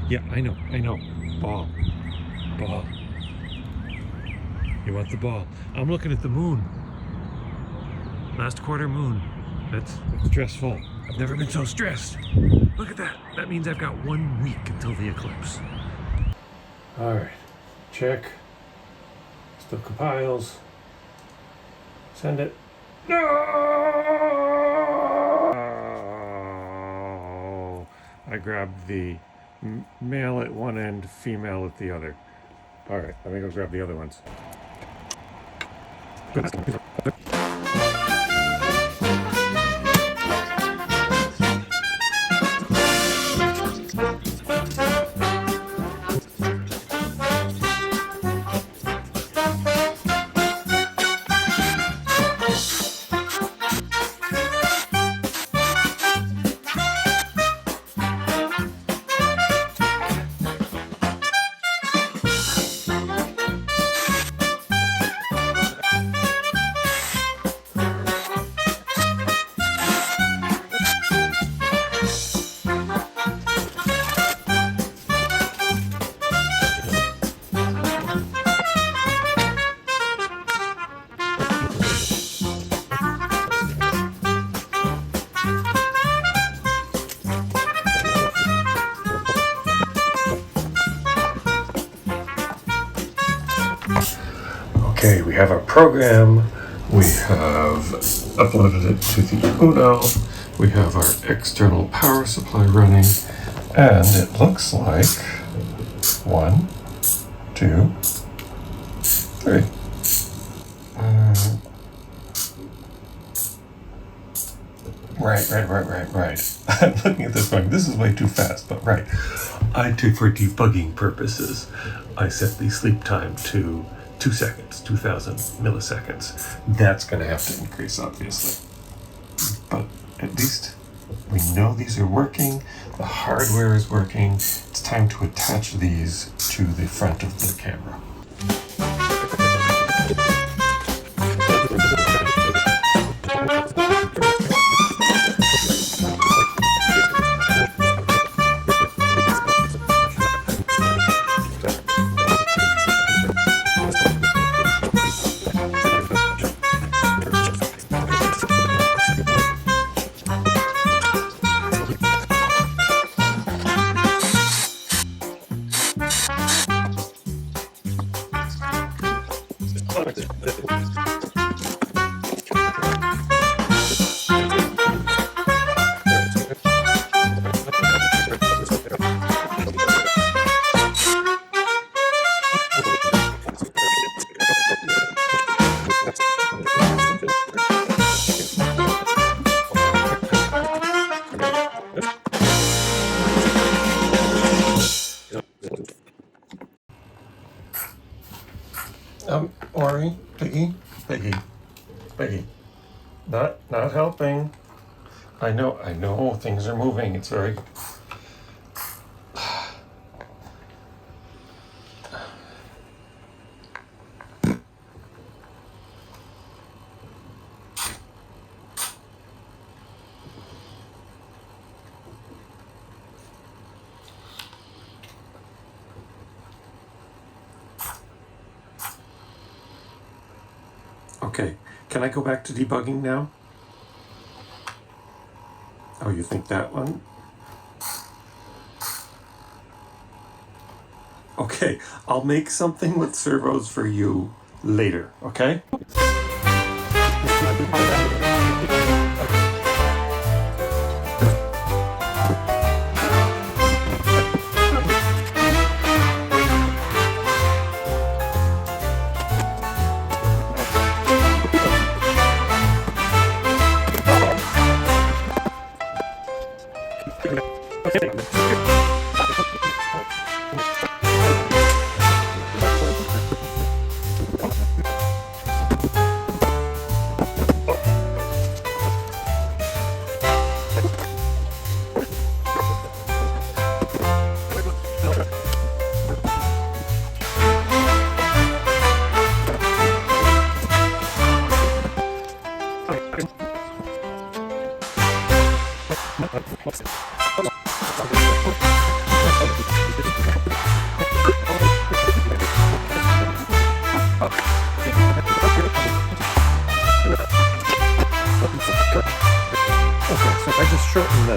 Yeah, I know. Ball. Ball. You want the ball. I'm looking at the moon. Last quarter moon. That's stressful. I've never been so stressed. Look at that. That means I've got 1 week until the eclipse. All right. Check. Still compiles. Send it. No! I grabbed the male at one end, female at the other. All right, let me go grab the other ones. Okay, we have our program, we have uploaded it to the Uno, we have our external power supply running, and it looks like 1, 2, 3. Right. I'm looking at this going, this is way too fast, but right. For debugging purposes, I set the sleep time to 2 seconds, 2000 milliseconds. That's going to have to increase, obviously. But at least we know these are working. The hardware is working. It's time to attach these to the front of the camera. Ori, Peggy, not helping. I know, things are moving. It's very. Okay, can I go back to debugging now? Oh, you think that one? Okay, I'll make something with servos for you later, okay?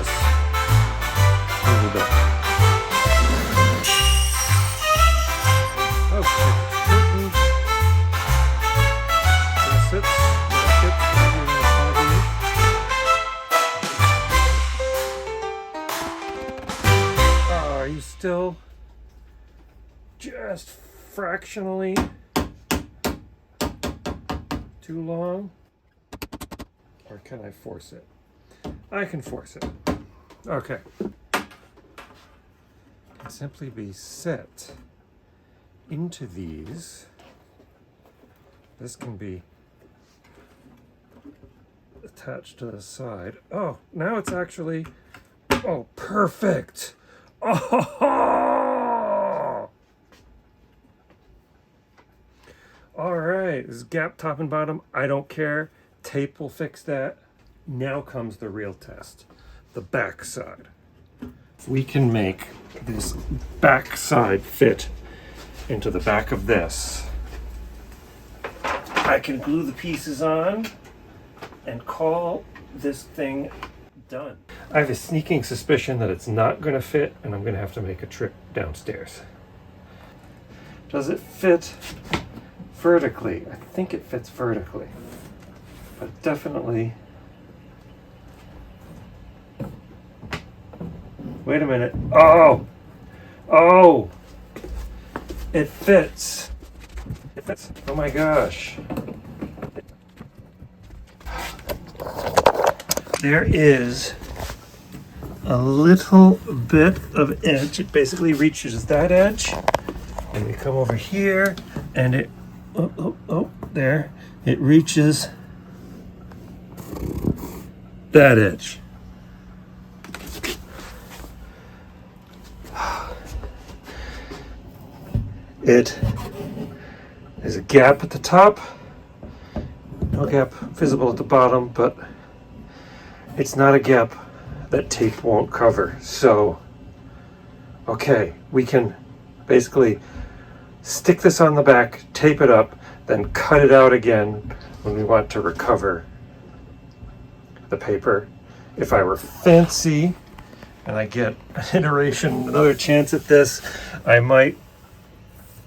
this a little bit. Okay, curtains, brackets, are you still just fractionally too long? Or can I force it? I can force it. Okay. It can simply be set into these. This can be attached to the side. Oh, now it's actually, oh, perfect. Oh! All right, this is gap top and bottom. I don't care. Tape will fix that. Now comes the real test, the back side. If we can make this back side fit into the back of this, I can glue the pieces on and call this thing done. I have a sneaking suspicion that it's not going to fit, and I'm going to have to make a trip downstairs. Does it fit vertically? I think it fits vertically, but definitely. Wait a minute. Oh! Oh! It fits. It fits. Oh my gosh. There is a little bit of edge. It basically reaches that edge. And we come over here and it, there. It reaches that edge. It is a gap at the top, no gap visible at the bottom, but it's not a gap that tape won't cover. So, okay, we can basically stick this on the back, tape it up, then cut it out again when we want to recover the paper. If I were fancy and I get an iteration, another chance at this, I might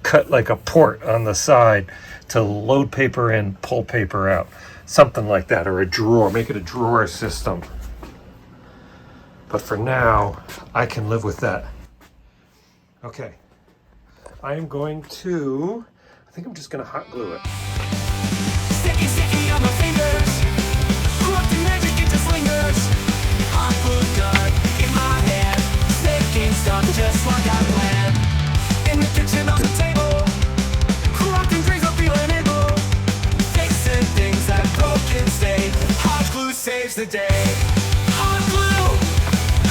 cut like a port on the side to load paper in, pull paper out. Something like that, or a drawer, make it a drawer system. But for now, I can live with that. Okay, I am going to, I think I'm just gonna hot glue it. Sticky, sticky on my fingers. Corrupting magic, it just lingers. Hot glue gun in my hand. Making stuff just like I planned. In the kitchen on the table. Corrupting drinks, I'm feeling able. Fixing things that broken stay. Hot glue saves the day. Hot glue,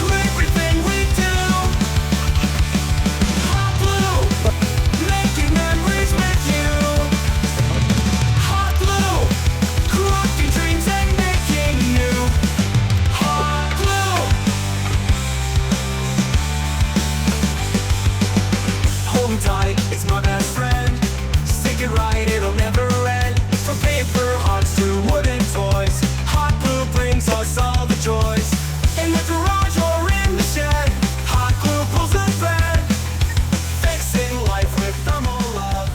glue everything we do. Hot glue, making memories with you. Hot glue, corrupting dreams and making new. Hot glue. Hold me tight, it's my best friend. Stick it right, it'll never end. From paper hearts to wooden toys. Hot glue brings us all the joys. In the garage or in the shed. Hot glue pulls the thread. Fixing life with thermal love.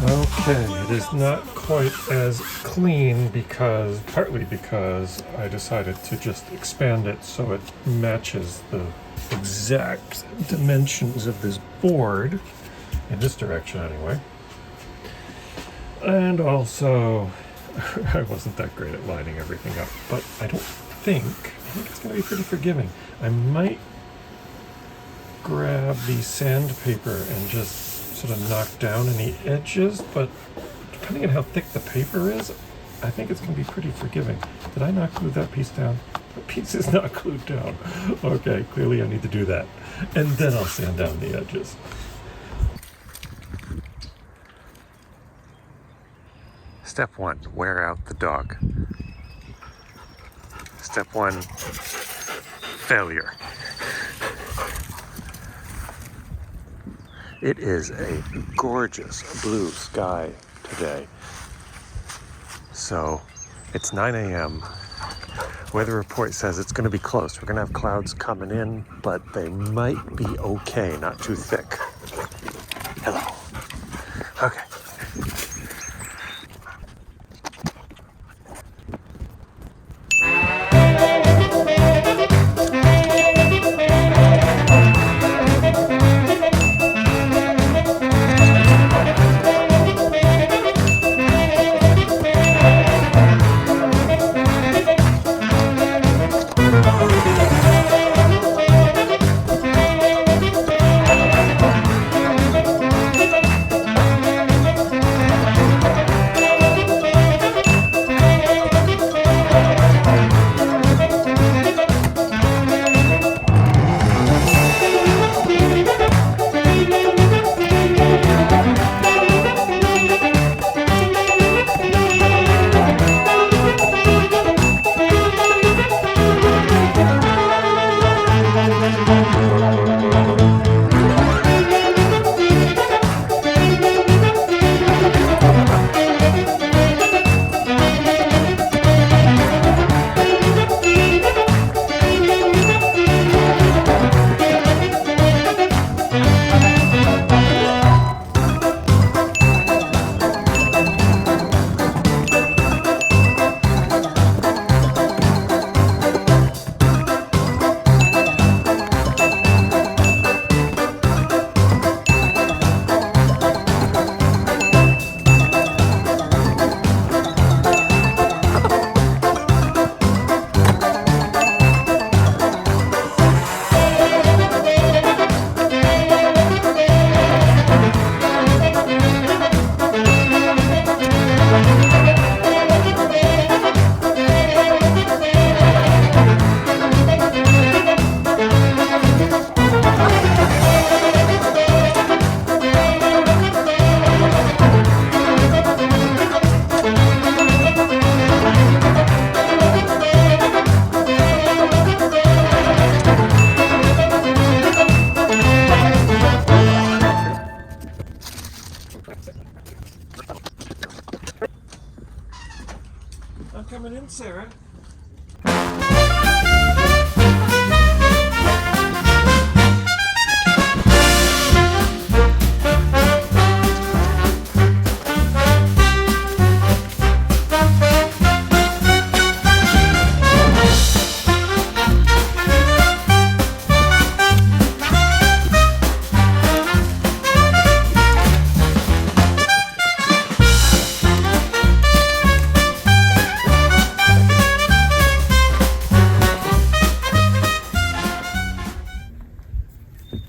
Okay, it is not quite as clean because, partly because I decided to just expand it so it matches the exact dimensions of this board, in this direction anyway. And also, I wasn't that great at lining everything up, but I think it's going to be pretty forgiving. I might grab the sandpaper and just sort of knock down any edges, but depending on how thick the paper is, I think it's going to be pretty forgiving. Did I not glue that piece down? The piece is not glued down. Okay, clearly I need to do that. And then I'll sand down the edges. Step 1, wear out the dog. Step 1, failure. It is a gorgeous blue sky today. So it's 9 a.m. Weather report says it's going to be close. We're going to have clouds coming in, but they might be okay, not too thick. Hello. Okay. I'm coming in, Sarah.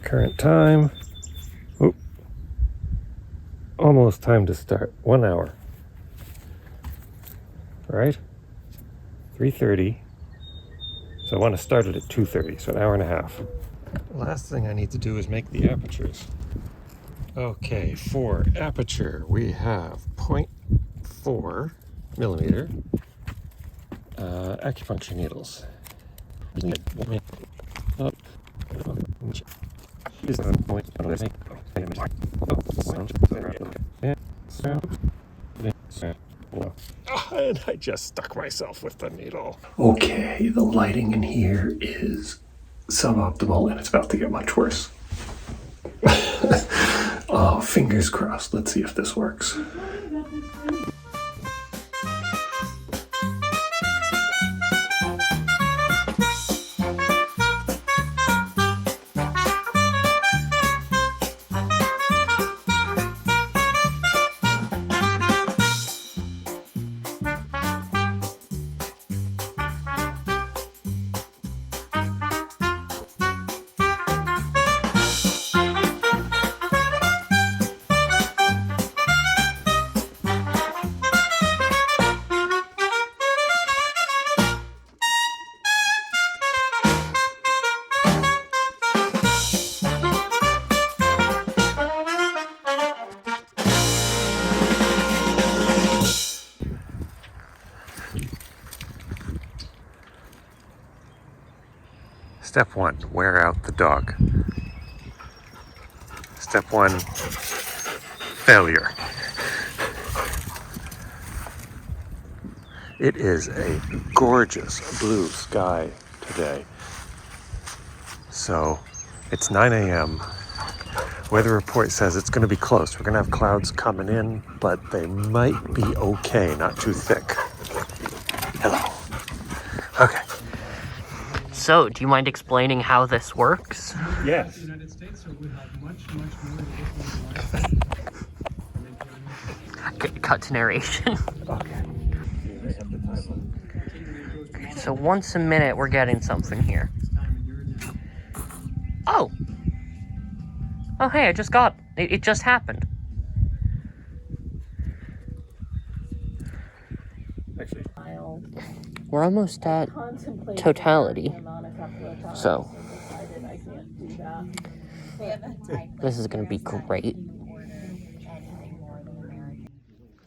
Current time, almost time to start, 1 hour, right? 3:30, so I want to start it at 2:30, so an hour and a half. Last thing I need to do is make the apertures. Okay, for aperture, we have 0.4 millimeter acupuncture needles. And I just stuck myself with the needle. Okay, the lighting in here is suboptimal and it's about to get much worse. Oh, fingers crossed. Let's see if this works. Step 1, wear out the dog. Step 1, failure. It is a gorgeous blue sky today. So it's 9 a.m. Weather report says it's going to be close. We're going to have clouds coming in, but they might be okay, not too thick. Hello. Okay. So, do you mind explaining how this works? Yes. United States, so we have much more. Cut to narration. Okay. So once a minute, we're getting something here. Oh! Oh, hey, I just got it. It just happened. Actually, We're almost at totality. So, this is going to be great.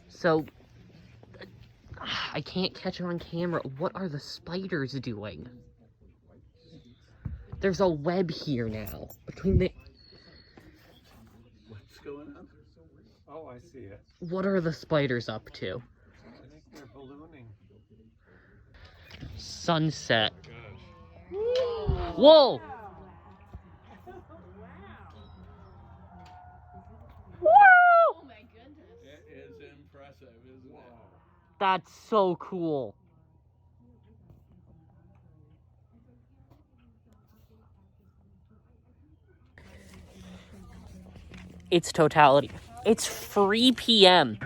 So, I can't catch it on camera. What are the spiders doing? There's a web here now. Between the... what's going on? Oh, I see it. What are the spiders up to? I think they're ballooning. Sunset. Whoa! Oh my goodness. It is impressive, isn't it? That's so cool. It's totality. It's 3 p.m.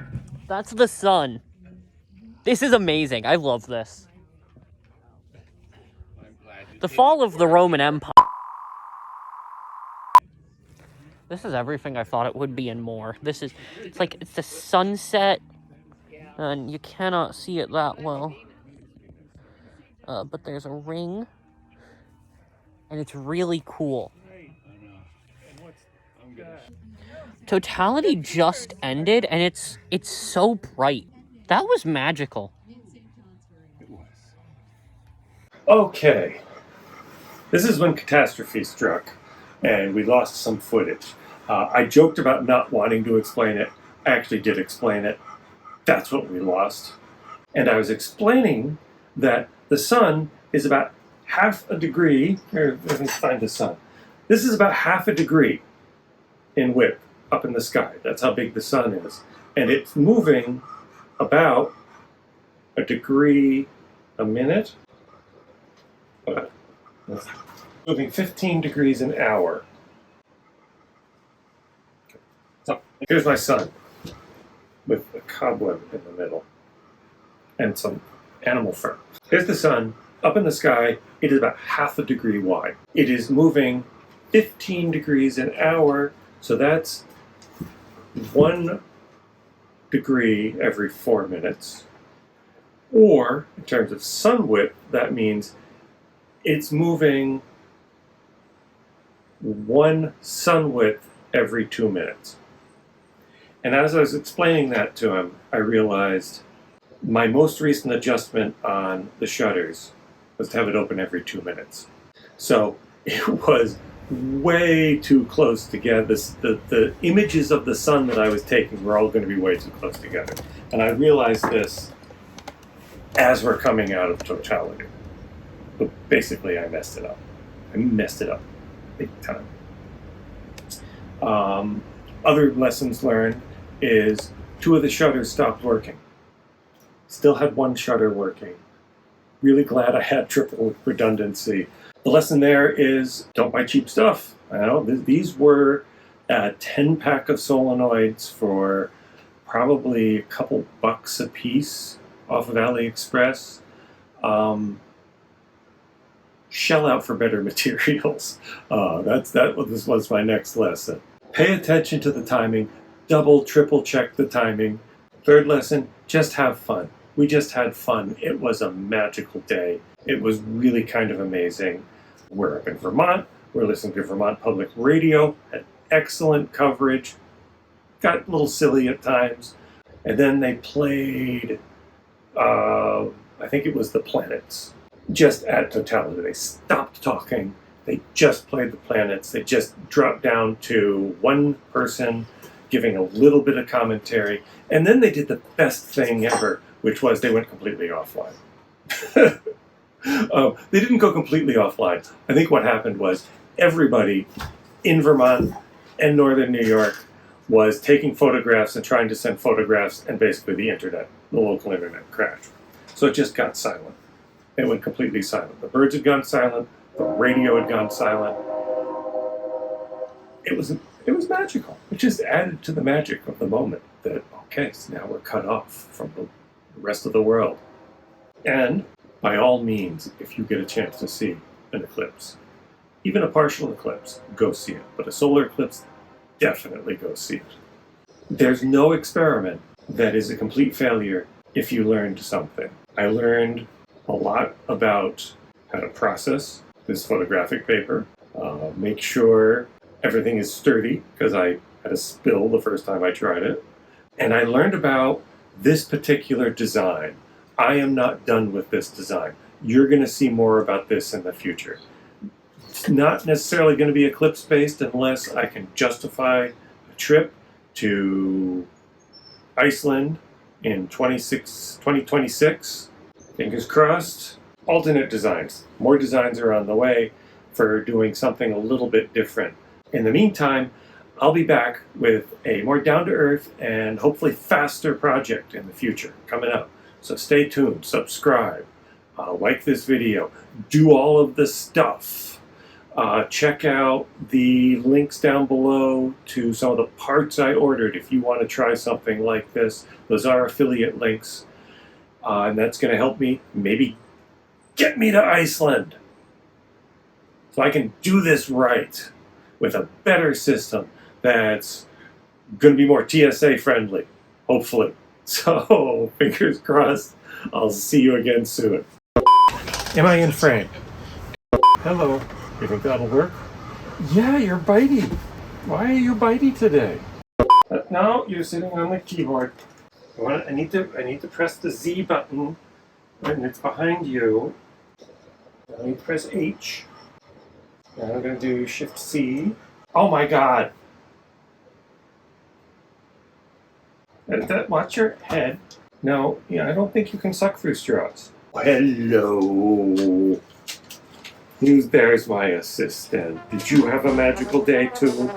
That's the sun. This is amazing. I love this. The fall of the Roman Empire. This is everything I thought it would be and more. It's the sunset, and you cannot see it that well. But there's a ring, and it's really cool. Totality just ended, and it's so bright. That was magical. It was. Okay. This is when catastrophe struck, and we lost some footage. I joked about not wanting to explain it. I actually did explain it. That's what we lost. And I was explaining that the sun is about half a degree. Here, let me find the sun. This is about half a degree in width up in the sky. That's how big the sun is. And it's moving about a degree a minute. It's moving 15 degrees an hour. So here's my sun with a cobweb in the middle and some animal fur. Here's the sun up in the sky. It is about half a degree wide. It is moving 15 degrees an hour, so that's 1 degree every 4 minutes. Or, in terms of sun width, that means it's moving 1 sun width every 2 minutes. And as I was explaining that to him, I realized my most recent adjustment on the shutters was to have it open every 2 minutes. So it was way too close together. The images of the sun that I was taking were all going to be way too close together. And I realized this as we're coming out of totality. But basically, I messed it up. I messed it up big time. Other lessons learned is 2 of the shutters stopped working. Still had 1 shutter working. Really glad I had triple redundancy. The lesson there is don't buy cheap stuff. I know these were a 10-pack of solenoids for probably a couple bucks a piece off of AliExpress. Shell out for better materials. This was my next lesson. Pay attention to the timing. Double, triple check the timing. Third lesson, just have fun. We just had fun. It was a magical day. It was really kind of amazing. We're up in Vermont. We're listening to Vermont Public Radio. Had excellent coverage. Got a little silly at times. And then they played, I think it was The Planets. Just at totality. They stopped talking. They just played The Planets. They just dropped down to one person giving a little bit of commentary. And then they did the best thing ever, which was they went completely offline. They didn't go completely offline. I think what happened was everybody in Vermont and northern New York was taking photographs and trying to send photographs, and basically the internet, the local internet, crashed. So it just got silent. It went completely silent. The birds had gone silent. The radio had gone silent. It was magical. It just added to the magic of the moment that, okay, so now we're cut off from the rest of the world. And by all means, if you get a chance to see an eclipse, even a partial eclipse, go see it. But a solar eclipse, definitely go see it. There's no experiment that is a complete failure if you learned something. I learned a lot about how to process this photographic paper, make sure everything is sturdy, because I had a spill the first time I tried it. And I learned about this particular design. I am not done with this design. You're going to see more about this in the future. It's not necessarily going to be eclipse-based unless I can justify a trip to Iceland in 2026. Fingers crossed. Alternate designs. More designs are on the way for doing something a little bit different. In the meantime, I'll be back with a more down-to-earth and hopefully faster project in the future coming up. So stay tuned, subscribe, like this video, do all of the stuff. Check out the links down below to some of the parts I ordered if you want to try something like this. Those are affiliate links, and that's going to help me maybe get me to Iceland so I can do this right with a better system that's going to be more TSA friendly, hopefully. So, fingers crossed, I'll see you again soon. Am I in frame? Hello. You think that'll work? Yeah, you're bitey. Why are you bitey today? No, you're sitting on the keyboard. I need to press the Z button, and it's behind you. I need to press H. Now I'm going to do Shift C. Oh my God! Watch your head. No, yeah, I don't think you can suck through straws. Hello. There's my assistant. Did you have a magical day too?